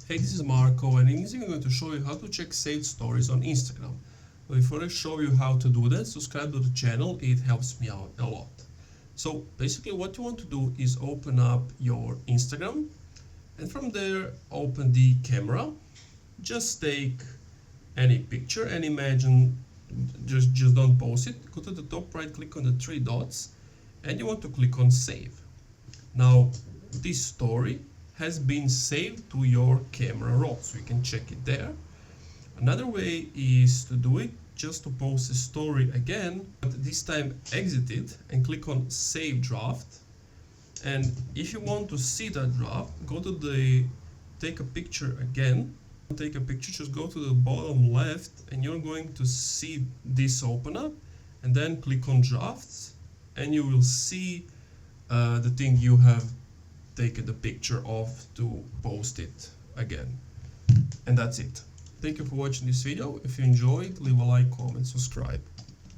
Hey, this is Marco, and in this video I'm going to show you how to check saved stories on Instagram. But before I show you how to do that, subscribe to the channel, it helps me out a lot. So basically what you want to do is open up your Instagram, and from there open the camera. Just take any picture and imagine, just don't post it. Go to the top right, click on the three dots, and you want to click on save. Now this story has been saved to your camera roll, so you can check it there. Another way is to do it just to post a story again, but this time exit it and click on save draft. And if you want to see that draft, go to the take a picture again. Take a picture, just go to the bottom left and you're going to see this open up, and then click on drafts and you will see the thing you have taken the picture of to post it again. And that's it. Thank you for watching this video. If you enjoyed, leave a like, comment, subscribe.